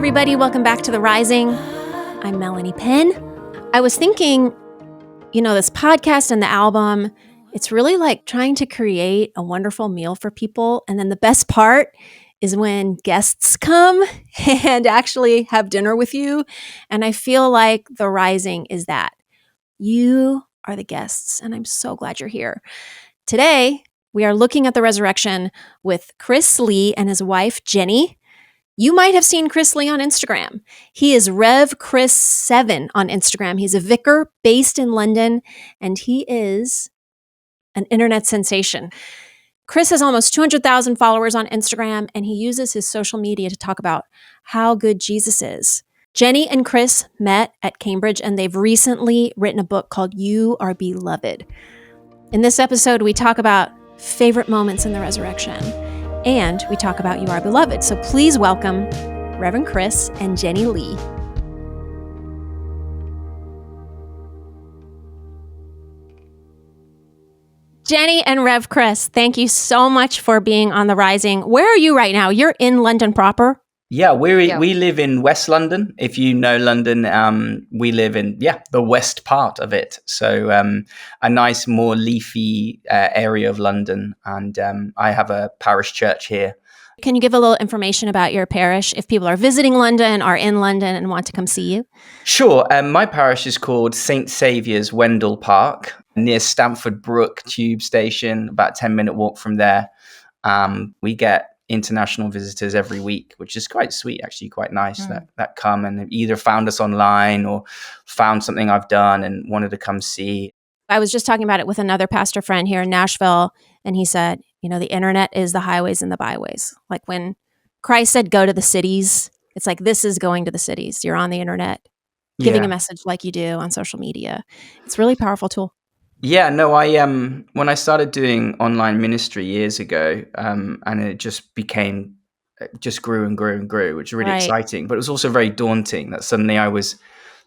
everybody. Welcome back to The Rising. I'm Melanie Penn. I was thinking, this podcast and the album, it's really like trying to create a wonderful meal for people. And then the best part is when guests come and actually have dinner with you. And I feel like The Rising is that. You are the guests, and I'm so glad you're here. Today, we are looking at the resurrection with Chris Lee and his wife, Jenny. You might have seen Chris Lee on Instagram. He is Rev Chris 7 on Instagram. He's a vicar based in London, and he is an internet sensation. Chris has almost 200,000 followers on Instagram, and he uses his social media to talk about how good Jesus is. Jenny and Chris met at Cambridge, and they've recently written a book called You Are Beloved. In this episode, we talk about favorite moments in the resurrection. And we talk about You Are Beloved. So please welcome Reverend Chris and Jenny Lee. Jenny and Rev Chris, thank you so much for being on The Rising. Where are you right now? You're in London proper? Yeah, we live in West London. If you know London, we live in the west part of it. So a nice, more leafy area of London, and I have a parish church here. Can you give a little information about your parish if people are visiting London, are in London, and want to come see you? Sure. My parish is called St Saviour's, Wendell Park, near Stamford Brook Tube Station. About a 10-minute walk from there. We get international visitors every week, which is quite sweet, actually, quite nice that come and have either found us online or found something I've done and wanted to come see. I was just talking about it with another pastor friend here in Nashville, and he said, the internet is the highways and the byways. Like when Christ said, go to the cities, it's like, this is going to the cities. You're on the internet, giving a message like you do on social media. It's a really powerful tool. Yeah, no, when I started doing online ministry years ago, and it just grew and grew and grew, which is really exciting, but it was also very daunting that suddenly I was,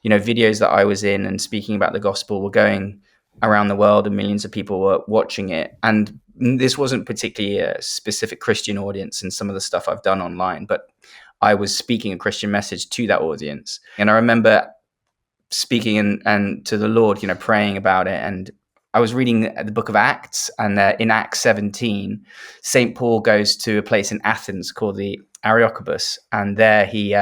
videos that I was in and speaking about the gospel were going around the world and millions of people were watching it. And this wasn't particularly a specific Christian audience in some of the stuff I've done online, but I was speaking a Christian message to that audience. And I remember speaking and to the Lord, praying about it. And I was reading the book of Acts, and in Acts 17, St. Paul goes to a place in Athens called the Areopagus, and there he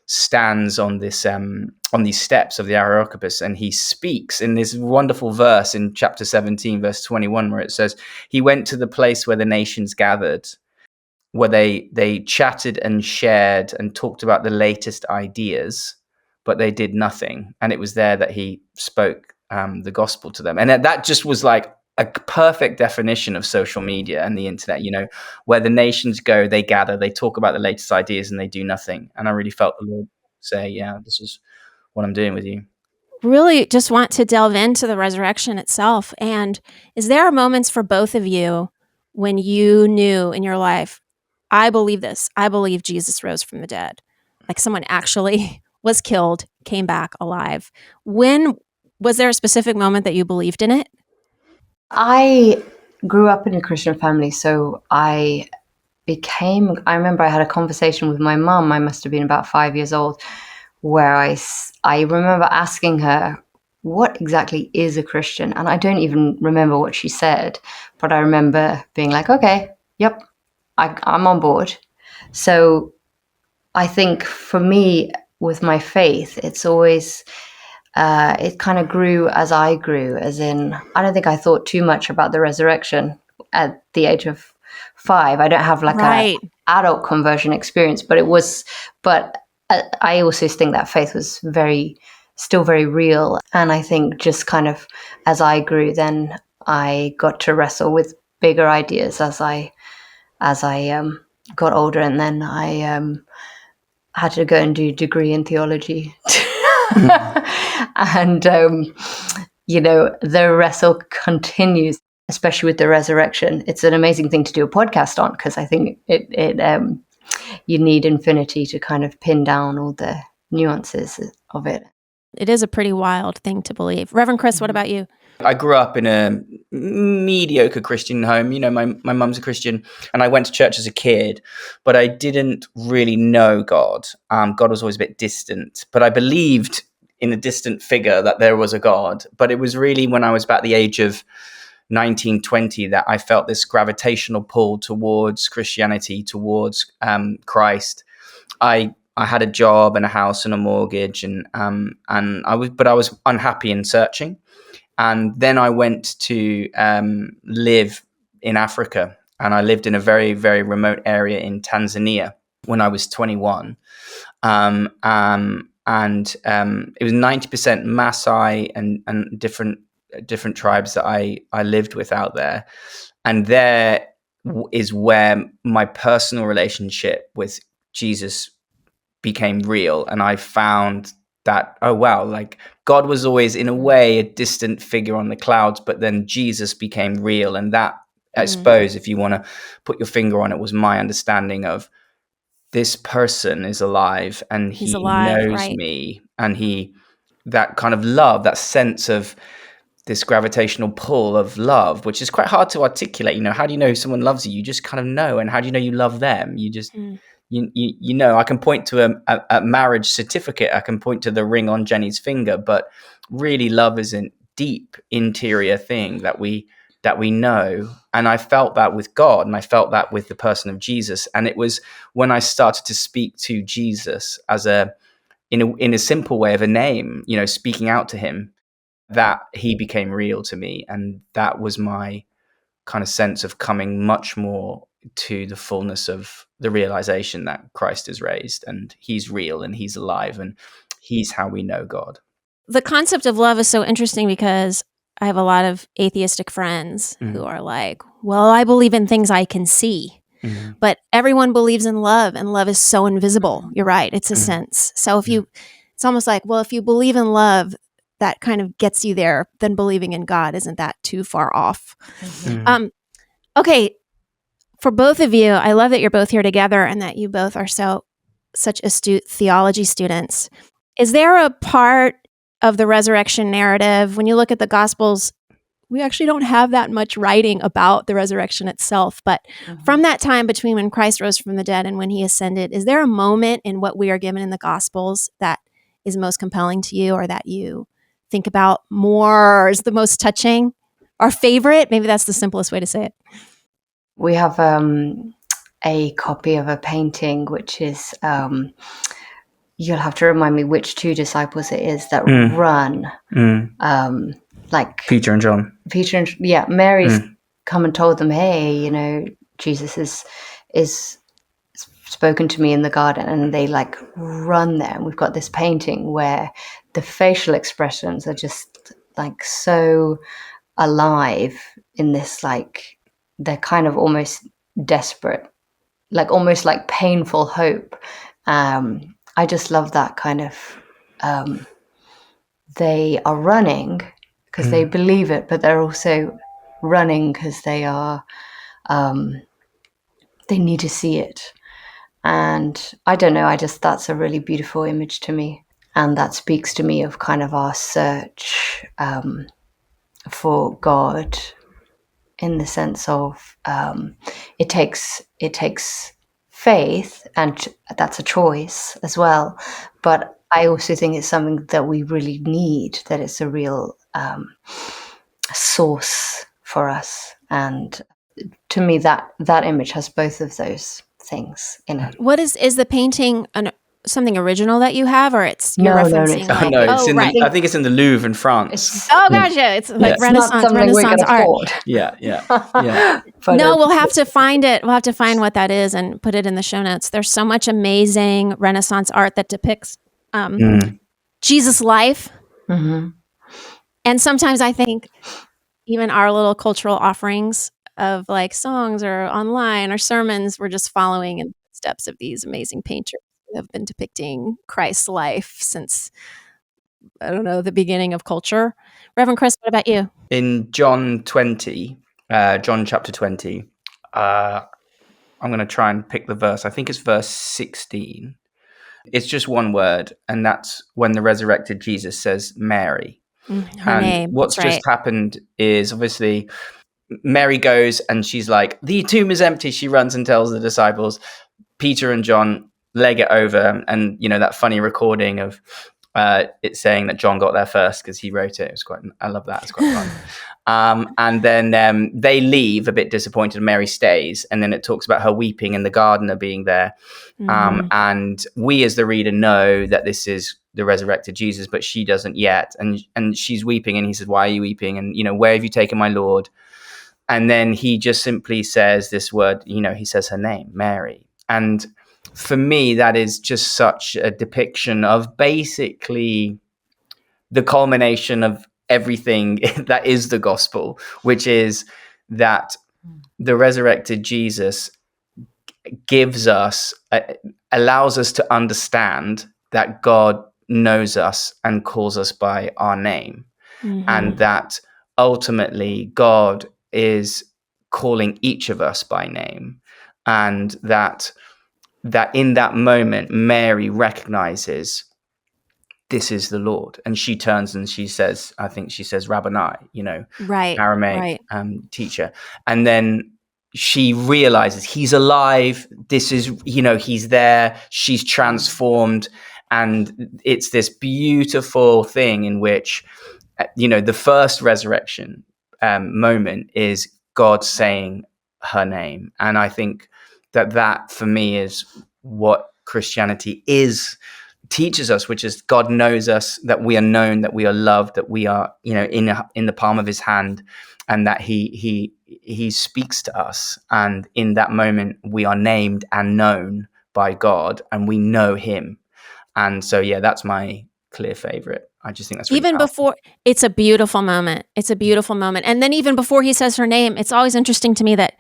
stands on this on these steps of the Areopagus, and he speaks in this wonderful verse in chapter 17, verse 21, where it says, he went to the place where the nations gathered, where they chatted and shared and talked about the latest ideas, but they did nothing. And it was there that he spoke the gospel to them. And that just was like a perfect definition of social media and the internet, where the nations go, they gather, they talk about the latest ideas, and they do nothing. And I really felt the Lord say, this is what I'm doing with you. Really just want to delve into the resurrection itself. And is there moments for both of you when you knew in your life, I believe this, I believe Jesus rose from the dead, like someone actually was killed, came back alive? When was there a specific moment that you believed in it? I grew up in a Christian family, so I remember I had a conversation with my mum. I must have been about 5 years old, where I remember asking her, what exactly is a Christian? And I don't even remember what she said, but I remember being like, okay, yep, I'm on board. So I think for me, with my faith, it's always, it kind of grew as I grew, as in, I don't think I thought too much about the resurrection at the age of 5. I don't have like an adult conversion experience, but I also think that faith was still very real. And I think just kind of as I grew, then I got to wrestle with bigger ideas as I got older, and then I had to go and do a degree in theology. And, the wrestle continues, especially with the resurrection. It's an amazing thing to do a podcast on, because I think you need infinity to kind of pin down all the nuances of it. It is a pretty wild thing to believe. Reverend Chris, what about you? I grew up in a mediocre Christian home. You know, my mum's a Christian, and I went to church as a kid, but I didn't really know God. God was always a bit distant, but I believed in a distant figure that there was a God. But it was really when I was about the age of 19, 20 that I felt this gravitational pull towards Christianity, towards Christ. I had a job and a house and a mortgage, and I was unhappy and searching. And then I went to live in Africa, and I lived in a very, very remote area in Tanzania when I was 21. And it was 90% Maasai and different tribes that I lived with out there. And there is where my personal relationship with Jesus became real. And I found that, oh, wow, like God was always in a way a distant figure on the clouds, but then Jesus became real. And that, I suppose, if you want to put your finger on it, was my understanding of this person is alive and he knows me, and that kind of love, that sense of this gravitational pull of love, which is quite hard to articulate. You know, how do you know someone loves you? You just kind of know. And how do you know you love them? You just, you know, I can point to a marriage certificate. I can point to the ring on Jenny's finger, but really love is a deep interior thing that we know. And I felt that with God, and I felt that with the person of Jesus. And it was when I started to speak to Jesus as in a simple way of a name, you know, speaking out to him, that he became real to me. And that was my kind of sense of coming much more to the fullness of the realization that Christ is raised and he's real and he's alive and he's how we know God. The concept of love is so interesting because I have a lot of atheistic friends who are like, well, I believe in things I can see. But everyone believes in love, and love is so invisible. You're right. It's a sense. So it's almost like, well, if you believe in love, that kind of gets you there, then believing in God isn't that too far off. Okay. For both of you, I love that you're both here together and that you both are such astute theology students. Is there a part of the resurrection narrative, when you look at the Gospels, we actually don't have that much writing about the resurrection itself, but from that time between when Christ rose from the dead and when he ascended, is there a moment in what we are given in the Gospels that is most compelling to you, or that you think about more, or is the most touching, or favorite? Maybe that's the simplest way to say it. We have a copy of a painting, which is, you'll have to remind me which two disciples it is that run. Like Peter and John. Mary's come and told them, hey, you know, Jesus is spoken to me in the garden, and they like run there. And we've got this painting where the facial expressions are just like so alive in this, like, they're kind of almost desperate, like almost like painful hope. I just love that kind of, they are running because they believe it, but they're also running because they are, they need to see it. And I don't know, that's a really beautiful image to me. And that speaks to me of kind of our search for God, in the sense of it takes faith, and that's a choice as well. But I also think it's something that we really need, that it's a real source for us. And to me, that image has both of those things in it. What is the painting something original that you have, or you're referencing? I think it's in the Louvre in France. Gotcha. It's like Renaissance art. Yeah. No, we'll have to find it. We'll have to find what that is and put it in the show notes. There's so much amazing Renaissance art that depicts Jesus' life. And sometimes I think even our little cultural offerings of like songs or online or sermons, we're just following in the steps of these amazing painters who have been depicting Christ's life since, I don't know, the beginning of culture. Reverend Chris, what about you? In John chapter 20, I'm going to try and pick the verse. I think it's verse 16. It's just one word, and that's when the resurrected Jesus says, Mary. Her And name. what's That's right. just happened is obviously Mary goes and she's like, the tomb is empty. She runs and tells the disciples. Peter and John leg it over, and that funny recording of it saying that John got there first because he wrote it. It was I love that. It's quite fun. And then they leave a bit disappointed. Mary stays, and then it talks about her weeping and the gardener being there. And we as the reader know that this is the resurrected Jesus, but she doesn't yet. And she's weeping, and he says, "Why are you weeping? And where have you taken my Lord?" And then he just simply says this word, he says her name, Mary. And for me, that is just such a depiction of basically the culmination of everything that is the gospel, which is that the resurrected Jesus gives us, allows us to understand that God knows us and calls us by our name. And that ultimately God is calling each of us by name, and that in that moment Mary recognizes this is the Lord, and she turns and she says, I think she says Rabboni, Right. Aramaic teacher, and then she realizes he's alive. This is, he's there. She's transformed, and it's this beautiful thing in which the first resurrection moment is God saying her name. And I think that for me is what Christianity teaches us, which is God knows us, that we are known, that we are loved, that we are, in the palm of his hand, and that he speaks to us. And in that moment, we are named and known by God, and we know him. And so, that's my clear favorite. I just think that's really even powerful. before. It's a beautiful moment. It's a beautiful moment. And then even before he says her name, it's always interesting to me that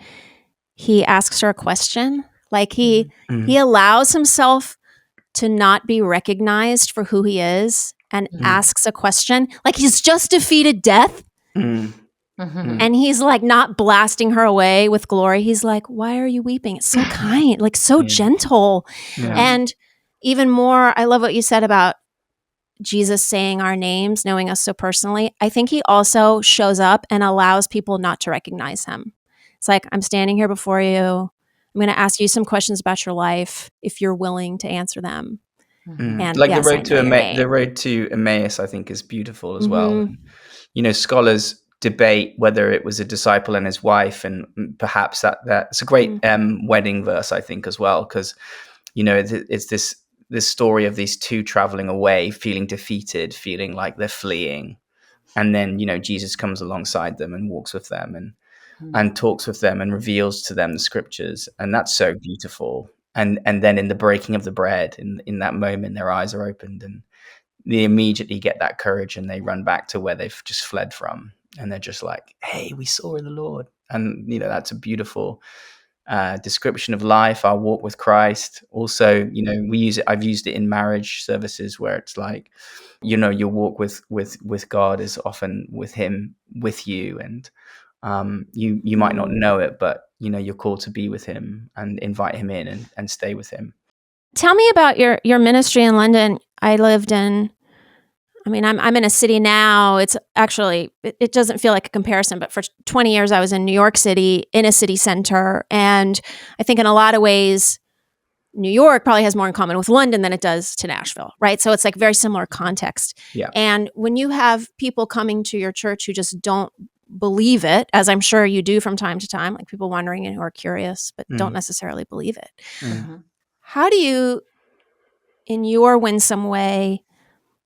he asks her a question. Like he allows himself to not be recognized for who he is and asks a question. Like he's just defeated death. And he's like not blasting her away with glory. He's like, why are you weeping? It's so kind, like so gentle. And even more, I love what you said about Jesus saying our names, knowing us so personally. I think he also shows up and allows people not to recognize him. It's like, I'm standing here before you. I'm going to ask you some questions about your life if you're willing to answer them. And like yes, the road to Emmaus, I think, is beautiful as well. And, scholars debate whether it was a disciple and his wife, and perhaps that's a great wedding verse, I think, as well, because it's this story of these two traveling away, feeling defeated, feeling like they're fleeing, and then Jesus comes alongside them and walks with them and talks with them and reveals to them the scriptures, and that's so beautiful. And then in the breaking of the bread, in that moment, their eyes are opened, and they immediately get that courage, and they run back to where they've just fled from, and they're just like, "Hey, we saw the Lord." And that's a beautiful description of life, our walk with Christ. Also, I've used it in marriage services where it's like, your walk with God is often with him, with you, and you might not know it, but you're called to be with him and invite him in and stay with him. Tell me about your ministry in London. I'm in a city now. It's actually, it doesn't feel like a comparison, but for 20 years I was in New York City, in a city center. And I think in a lot of ways, New York probably has more in common with London than it does to Nashville, right? So it's like very similar context. Yeah. And when you have people coming to your church who just don't believe it, as I'm sure you do from time to time, like people wondering and who are curious, but don't necessarily believe it. How do you, in your winsome way,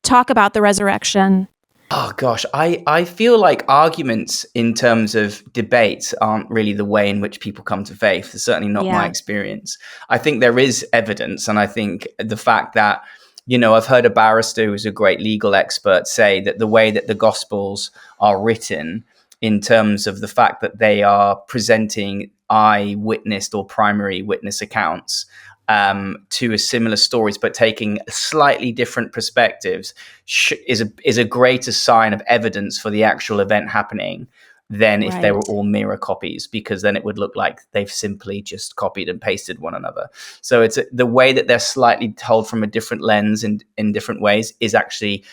talk about the resurrection? Oh gosh, I feel like arguments in terms of debates aren't really the way in which people come to faith. It's certainly not my experience. I think there is evidence, and I think the fact that, I've heard a barrister who's a great legal expert say that the way that the Gospels are written, in terms of the fact that they are presenting eyewitnessed or primary witness accounts to a similar stories, but taking slightly different perspectives, is a greater sign of evidence for the actual event happening than if they were all mirror copies, because then it would look like they've simply just copied and pasted one another. So it's the way that they're slightly told from a different lens in different ways is actually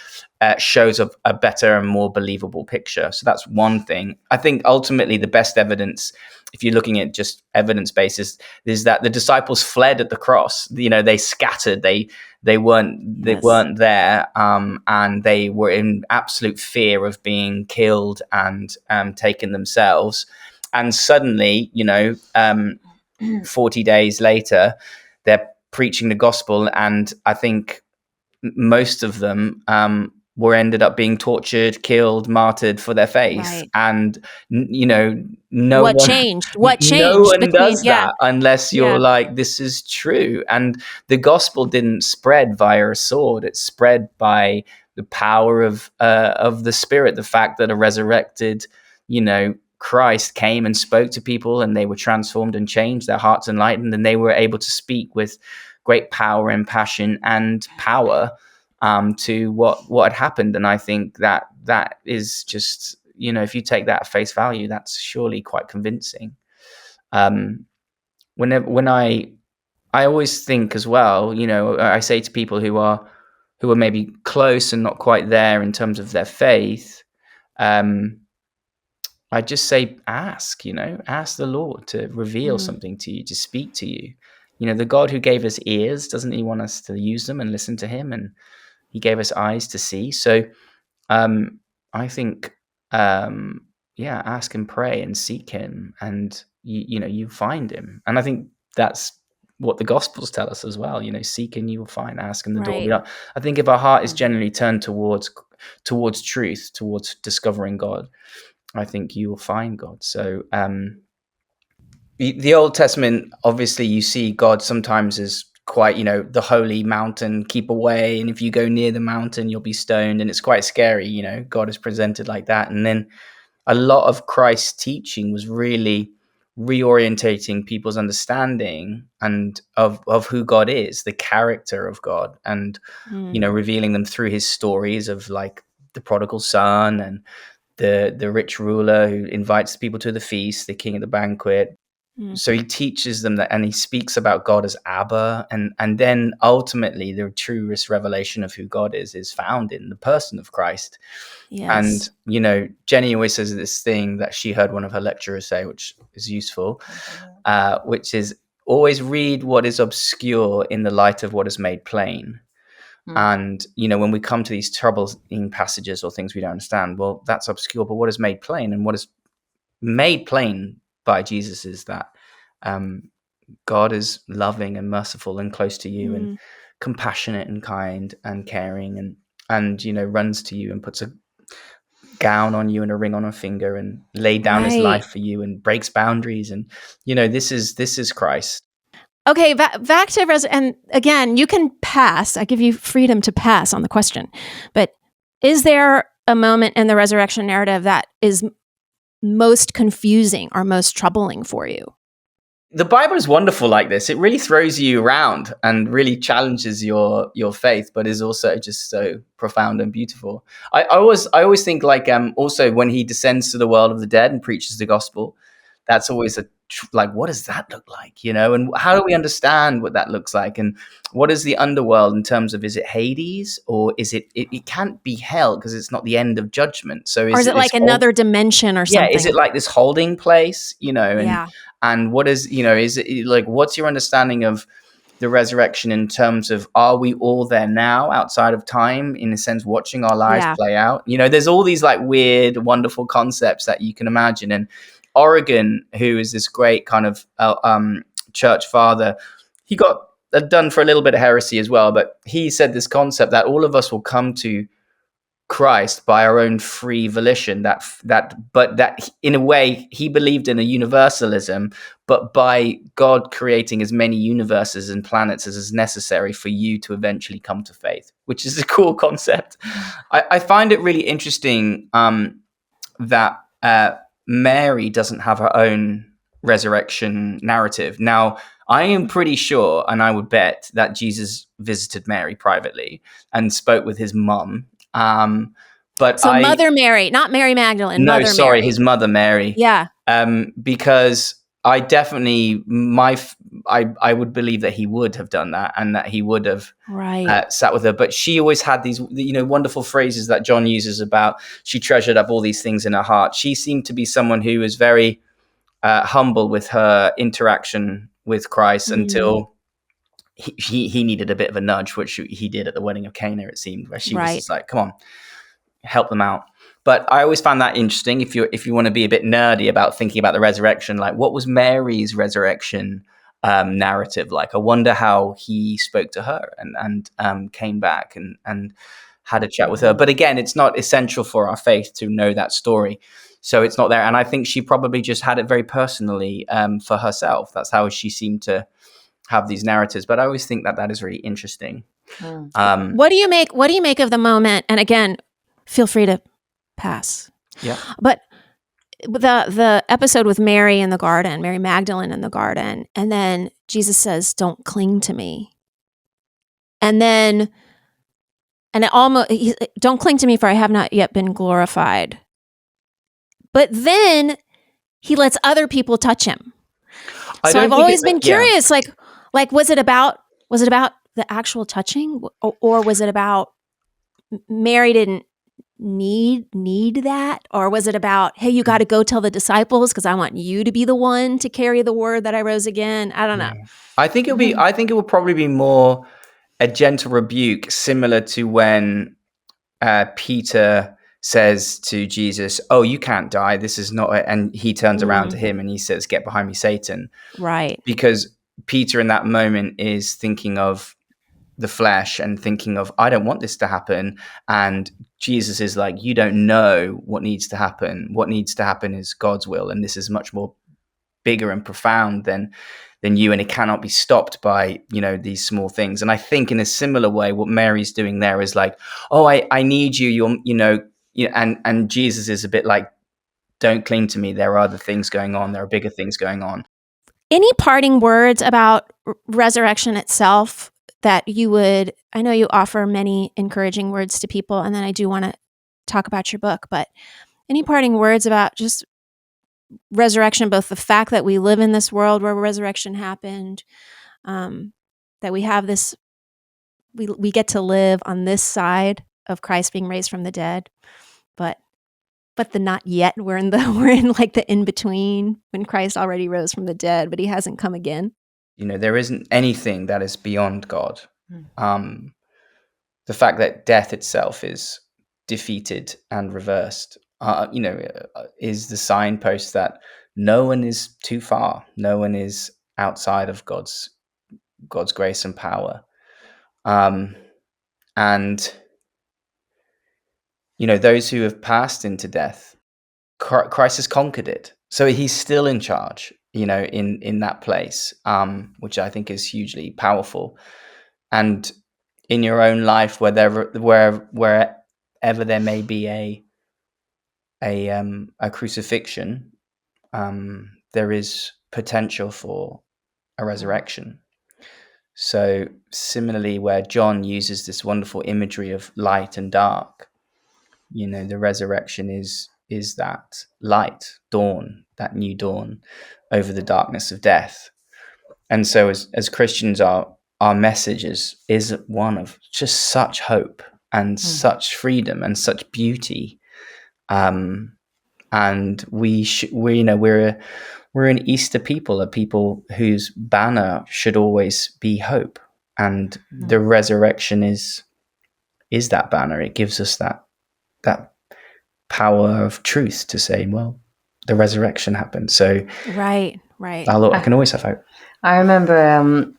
shows a better and more believable picture. So that's one thing. I think ultimately the best evidence, if you're looking at just evidence basis, is that the disciples fled at the cross. They scattered. They weren't there, and they were in absolute fear of being killed and taken themselves. And suddenly, 40 days later, they're preaching the gospel, and I think most of them were ended up being tortured, killed, martyred for their faith. Right. And What changed? No one does that unless you're like, this is true. And the gospel didn't spread via a sword; it spread by the power of the Spirit. The fact that a resurrected, Christ came and spoke to people, and they were transformed and changed, their hearts enlightened, and they were able to speak with great power and passion and power to what had happened. And I think that is just, if you take that at face value, that's surely quite convincing. When I always think as well, I say to people who are maybe close and not quite there in terms of their faith, I just say, ask the Lord to reveal something to you, to speak to you. The God who gave us ears, doesn't he want us to use them and listen to him? And he gave us eyes to see. So I think, ask and pray and seek him, and you find him. And I think that's what the Gospels tell us as well. Seek and you will find, ask and the door will be opened. I think if our heart is generally turned towards truth, towards discovering God, I think you will find God. So the Old Testament, obviously, you see God sometimes as quite, the holy mountain, keep away, and if you go near the mountain, you'll be stoned, and it's quite scary. God is presented like that. And then a lot of Christ's teaching was really reorientating people's understanding and of who God is, the character of God, and revealing them through his stories of like the prodigal son and the rich ruler who invites people to the feast, the king of the banquet. So he teaches them that, and he speaks about God as Abba, and then ultimately the truest revelation of who God is found in the person of Christ. Yes. And Jenny always says this thing that she heard one of her lecturers say, which is useful, which is always read what is obscure in the light of what is made plain. And when we come to these troubling passages or things we don't understand, well, that's obscure, but what is made plain, and what is made plain by Jesus is that God is loving and merciful and close to you, and compassionate and kind and caring, and runs to you and puts a gown on you and a ring on a finger and laid down his life for you and breaks boundaries. And this is Christ. Okay, back to and again, you can pass. I give you freedom to pass on the question, but is there a moment in the resurrection narrative that is most confusing or most troubling for you? The Bible is wonderful like this. It really throws you around and really challenges your faith, but is also just so profound and beautiful. I always think like also when he descends to the world of the dead and preaches the gospel, that's always like, what does that look like? And how do we understand what that looks like? And what is the underworld in terms of, is it Hades, or is it can't be hell because it's not the end of judgment. So is it like another dimension or something? Yeah, is it like this holding place, and what is, is it like, what's your understanding of the resurrection in terms of, are we all there now outside of time, in a sense, watching our lives play out? There's all these like weird, wonderful concepts that you can imagine. And Origen, who is this great kind of church father, he got done for a little bit of heresy as well, but he said this concept that all of us will come to Christ by our own free volition, but that in a way he believed in a universalism, but by God creating as many universes and planets as is necessary for you to eventually come to faith, which is a cool concept. I find it really interesting that Mary doesn't have her own resurrection narrative. Now, I am pretty sure, and I would bet, that Jesus visited Mary privately and spoke with his mum. But Mother Mary, not Mary Magdalene. No, Mother sorry, Mary. his mother Mary. Yeah. Because I definitely I would believe that he would have done that, and that he would have sat with her. But she always had these, wonderful phrases that John uses about she treasured up all these things in her heart. She seemed to be someone who was very humble with her interaction with Christ until he needed a bit of a nudge, which he did at the wedding of Cana, it seemed, where she was just like, come on, help them out. But I always found that interesting. If you want to be a bit nerdy about thinking about the resurrection, like, what was Mary's resurrection narrative like? I wonder how he spoke to her and came back and had a chat with her. But again, it's not essential for our faith to know that story, so it's not there. And I think she probably just had it very personally for herself. That's how she seemed to have these narratives. But I always think that is really interesting. What do you make of the moment? And again, feel free to pass. Yeah. But the episode with Mary in the garden, Mary Magdalene in the garden, and then Jesus says, "Don't cling to me." And then, don't cling to me, for I have not yet been glorified. But then he lets other people touch him. So I've always been curious, like, was it about the actual touching, or was it about Mary didn't need that, or was it about, hey, you got to go tell the disciples because I want you to be the one to carry the word that I rose again? I don't know. I think it will probably be more a gentle rebuke, similar to when Peter says to Jesus, "Oh, you can't die. This is not," and he turns around to him and he says, "Get behind me, Satan." Right. Because Peter in that moment is thinking of the flesh and thinking of, I don't want this to happen. And Jesus is like, you don't know what needs to happen. What needs to happen is God's will. And this is much more bigger and profound than you. And it cannot be stopped by, these small things. And I think in a similar way, what Mary's doing there is like, oh, I need you. And Jesus is a bit like, don't cling to me. There are other things going on. There are bigger things going on. Any parting words about resurrection itself that you would, I know you offer many encouraging words to people, and then I do want to talk about your book, but any parting words about just resurrection, both the fact that we live in this world where resurrection happened, that we have this, we get to live on this side of Christ being raised from the dead, but the not yet, we're in like the in-between when Christ already rose from the dead, but he hasn't come again. There isn't anything that is beyond God. The fact that death itself is defeated and reversed, is the signpost that no one is too far. No one is outside of God's grace and power. And, those who have passed into death, Christ has conquered it. So he's still in charge, in that place, which I think is hugely powerful. And in your own life, wherever there may be a crucifixion, there is potential for a resurrection. So similarly, where John uses this wonderful imagery of light and dark, the resurrection is that light, dawn, that new dawn over the darkness of death. And so as Christians, our message is one of just such hope and such freedom and such beauty. And we're an Easter people, a people whose banner should always be hope. And the resurrection is that banner. It gives us that power of truth to say, well, the resurrection happened. So right. I can always have hope. I remember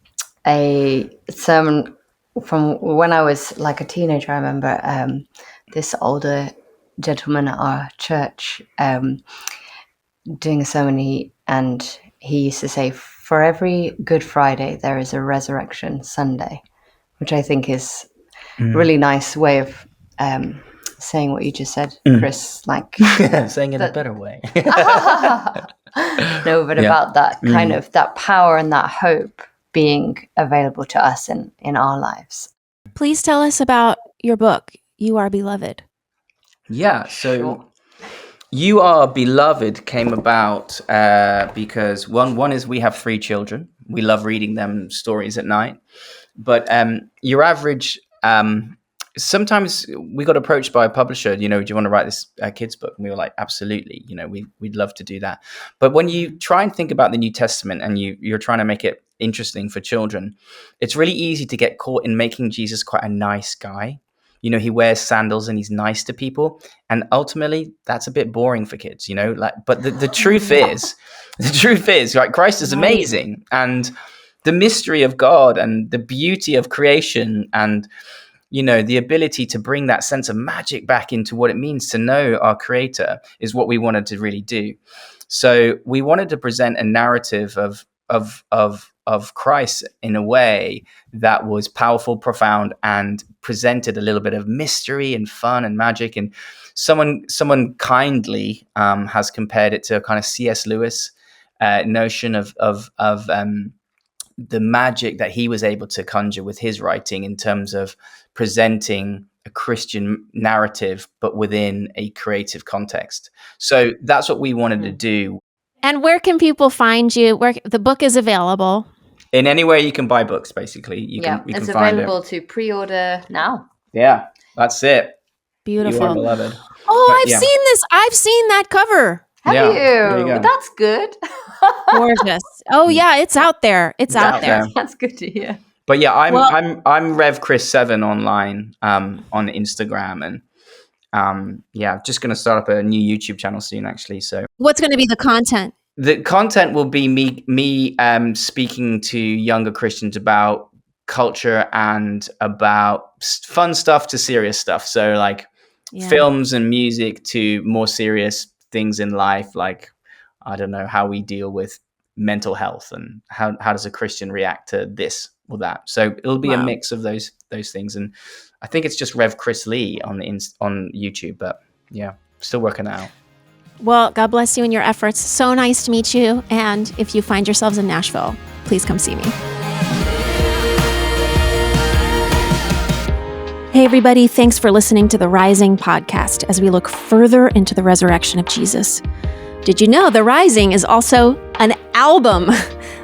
a sermon from when I was like a teenager. I remember this older gentleman at our church doing a sermon, and he used to say, for every Good Friday, there is a Resurrection Sunday, which I think is a really nice way of saying what you just said, Chris. Like saying it a better way. No, but about that kind of that power and that hope being available to us in our lives. Please tell us about your book, You Are Beloved. Yeah, so You Are Beloved came about because one is we have 3 children. We love reading them stories at night. But your average, sometimes we got approached by a publisher, do you want to write this kids book? And we were like, absolutely, we'd love to do that. But when you try and think about the New Testament and you're trying to make it interesting for children, it's really easy to get caught in making Jesus quite a nice guy. He wears sandals and he's nice to people. And ultimately, that's a bit boring for kids, but the truth is, right, Christ is amazing. And the mystery of God and the beauty of creation and, the ability to bring that sense of magic back into what it means to know our Creator is what we wanted to really do. So we wanted to present a narrative of Christ in a way that was powerful, profound, and presented a little bit of mystery and fun and magic. And someone kindly has compared it to a kind of C.S. Lewis notion of the magic that he was able to conjure with his writing in terms of presenting a Christian narrative, but within a creative context. So that's what we wanted to do. And where can people find you? Where the book is available? In anywhere you can buy books, basically. You can it's find available to pre-order now. Yeah, that's it. Beautiful. You Are Beloved. Oh, I've seen this. I've seen that cover. Have you? There you go. That's good. Gorgeous. Oh yeah, it's out there. It's out there. That's good to hear. But yeah, I'm Rev Chris 7 online on Instagram, and just going to start up a new YouTube channel soon, actually. So what's going to be the content? The content will be me speaking to younger Christians about culture and about fun stuff to serious stuff. So like films and music to more serious things in life, like, I don't know, how we deal with mental health and how does a Christian react to this or that. So it'll be a mix of those things. And I think it's just Rev Chris Lee on YouTube, but yeah, still working it out. Well, God bless you in your efforts. So nice to meet you. And if you find yourselves in Nashville, please come see me. Hey, everybody. Thanks for listening to the Rising podcast as we look further into the resurrection of Jesus. Did you know The Rising is also an album?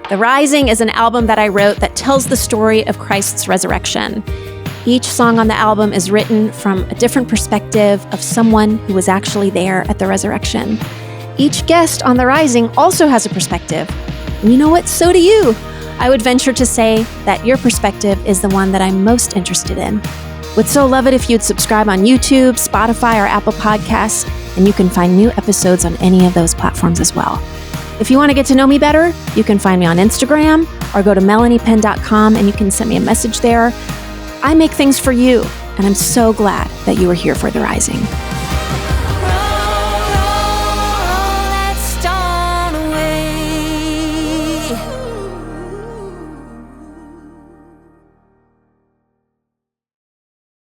The Rising is an album that I wrote that tells the story of Christ's resurrection. Each song on the album is written from a different perspective of someone who was actually there at the resurrection. Each guest on The Rising also has a perspective. And you know what? So do you. I would venture to say that your perspective is the one that I'm most interested in. Would so love it if you'd subscribe on YouTube, Spotify, or Apple Podcasts, and you can find new episodes on any of those platforms as well. If you want to get to know me better, you can find me on Instagram or go to melaniepenn.com and you can send me a message there. I make things for you, and I'm so glad that you are here for The Rising.